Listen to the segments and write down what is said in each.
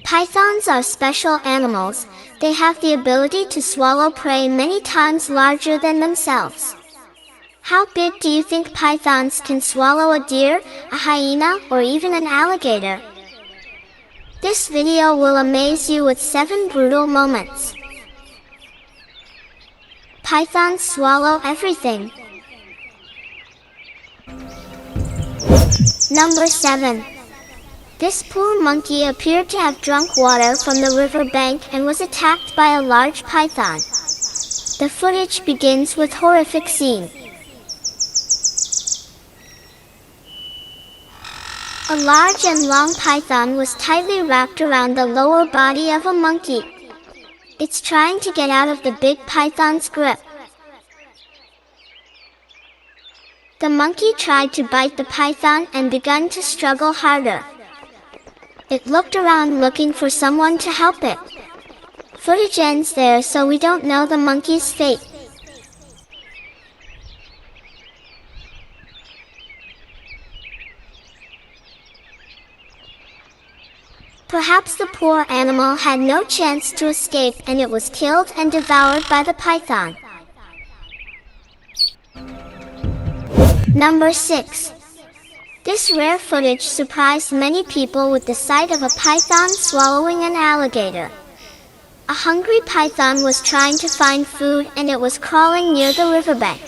Pythons are special animals. They have the ability to swallow prey many times larger than themselves. How big do you think pythons can swallow a deer, a hyena, or even an alligator? This video will amaze you with 7 brutal moments. Pythons swallow everything. Number 7. This poor monkey appeared to have drunk water from the river bank and was attacked by a large python. The footage begins with horrific scene. A large and long python was tightly wrapped around the lower body of a monkey. It's trying to get out of the big python's grip. The monkey tried to bite the python and began to struggle harder. It looked around looking for someone to help it. Footage ends there, so we don't know the monkey's fate. Perhaps the poor animal had no chance to escape and it was killed and devoured by the python. Number 6. This rare footage surprised many people with the sight of a python swallowing an alligator. A hungry python was trying to find food and it was crawling near the riverbank.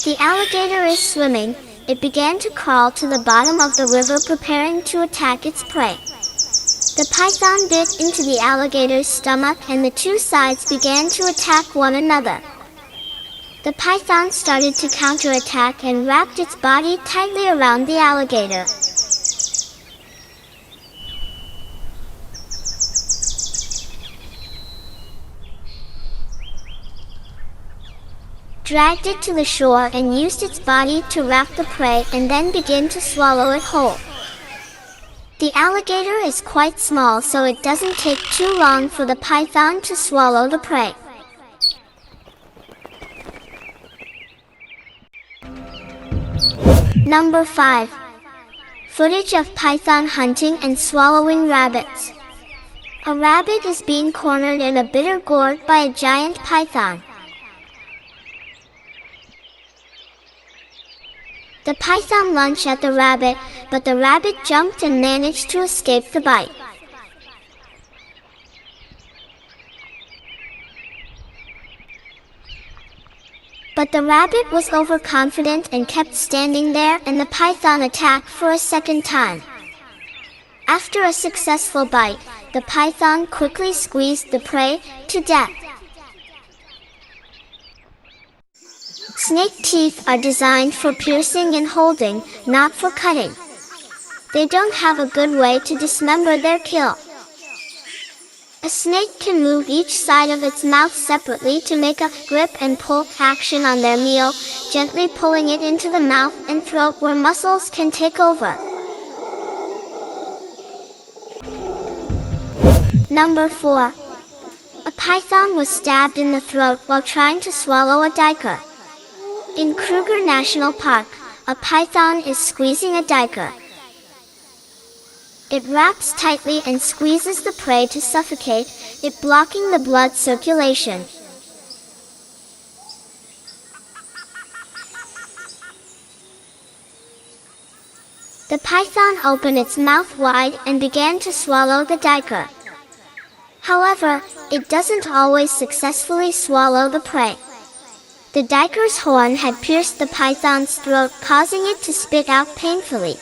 The alligator is swimming. It began to crawl to the bottom of the river preparing to attack its prey. The python bit into the alligator's stomach and the two sides began to attack one another. The python started to counterattack and wrapped its body tightly around the alligator. Dragged it to the shore and used its body to wrap the prey and then begin to swallow it whole. The alligator is quite small, so it doesn't take too long for the python to swallow the prey. Number 5. Footage of python hunting and swallowing rabbits. A rabbit is being cornered in a bitter gourd by a giant python. The python lunged at the rabbit, but the rabbit jumped and managed to escape the bite. But the rabbit was overconfident and kept standing there, and the python attacked for a second time. After a successful bite, the python quickly squeezed the prey to death. Snake teeth are designed for piercing and holding, not for cutting. They don't have a good way to dismember their kill. A snake can move each side of its mouth separately to make a grip and pull action on their meal, gently pulling it into the mouth and throat where muscles can take over. Number 4. A python was stabbed in the throat while trying to swallow a duiker. In Kruger National Park, a python is squeezing a duiker. It wraps tightly and squeezes the prey to suffocate it, blocking the blood circulation. The python opened its mouth wide and began to swallow the duiker. However, it doesn't always successfully swallow the prey. The duiker's horn had pierced the python's throat, causing it to spit out painfully.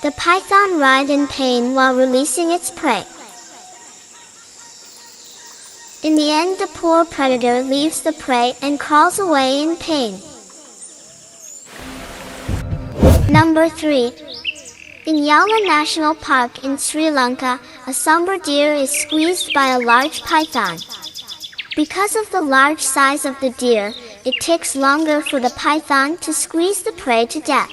The python writhed in pain while releasing its prey. In the end, the poor predator leaves the prey and crawls away in pain. Number 3. In Yala National Park in Sri Lanka, a somber deer is squeezed by a large python. Because of the large size of the deer, it takes longer for the python to squeeze the prey to death.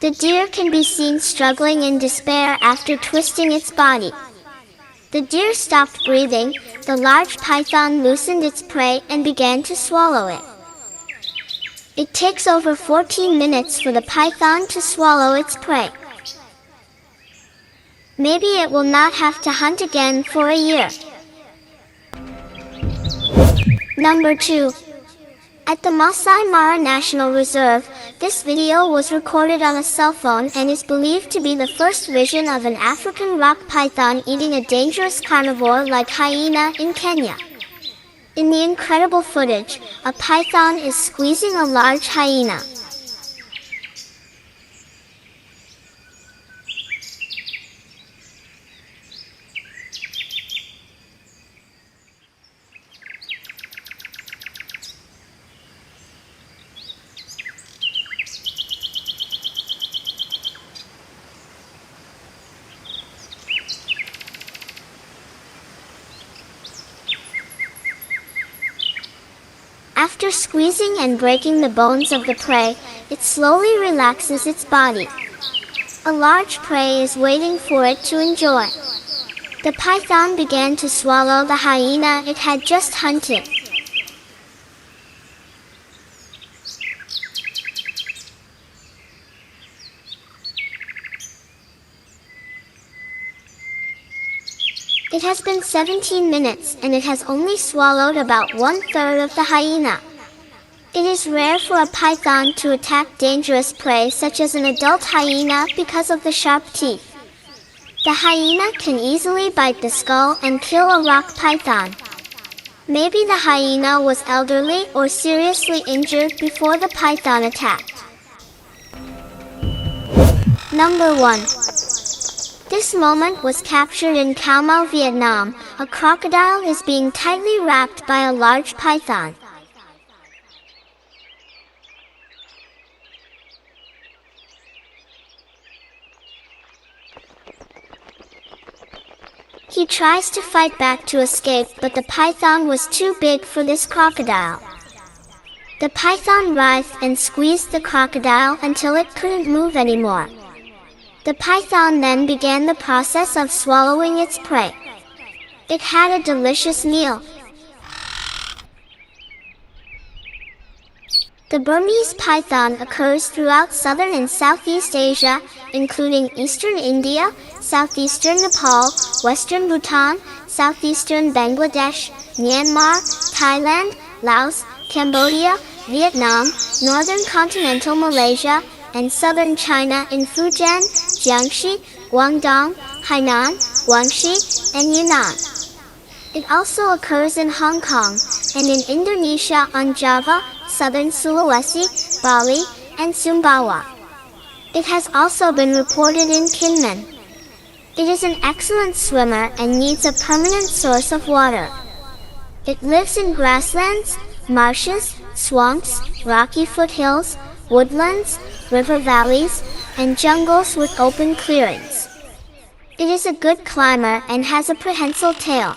The deer can be seen struggling in despair after twisting its body. The deer stopped breathing, the large python loosened its prey and began to swallow it. It takes over 14 minutes for the python to swallow its prey. Maybe it will not have to hunt again for a year. Number 2. At the Masai Mara National Reserve, this video was recorded on a cell phone and is believed to be the first vision of an African rock python eating a dangerous carnivore like hyena in Kenya. In the incredible footage, a python is squeezing a large hyena. After squeezing and breaking the bones of the prey, it slowly relaxes its body. A large prey is waiting for it to enjoy. The python began to swallow the hyena it had just hunted. It has been 17 minutes and it has only swallowed about 1/3 of the hyena. It is rare for a python to attack dangerous prey such as an adult hyena because of the sharp teeth. The hyena can easily bite the skull and kill a rock python. Maybe the hyena was elderly or seriously injured before the python attacked. Number 1. This moment was captured in Khao Mau, Vietnam. A crocodile is being tightly wrapped by a large python. He tries to fight back to escape, but the python was too big for this crocodile. The python writhed and squeezed the crocodile until it couldn't move anymore. The python then began the process of swallowing its prey. It had a delicious meal. The Burmese python occurs throughout southern and Southeast Asia, including eastern India, southeastern Nepal, western Bhutan, southeastern Bangladesh, Myanmar, Thailand, Laos, Cambodia, Vietnam, northern continental Malaysia, and southern China in Fujian, Jiangxi, Guangdong, Hainan, Guangxi, and Yunnan. It also occurs in Hong Kong, and in Indonesia on Java, southern Sulawesi, Bali, and Sumbawa. It has also been reported in Kinmen. It is an excellent swimmer and needs a permanent source of water. It lives in grasslands, marshes, swamps, rocky foothills, woodlands, river valleys, and jungles with open clearings. It is a good climber and has a prehensile tail.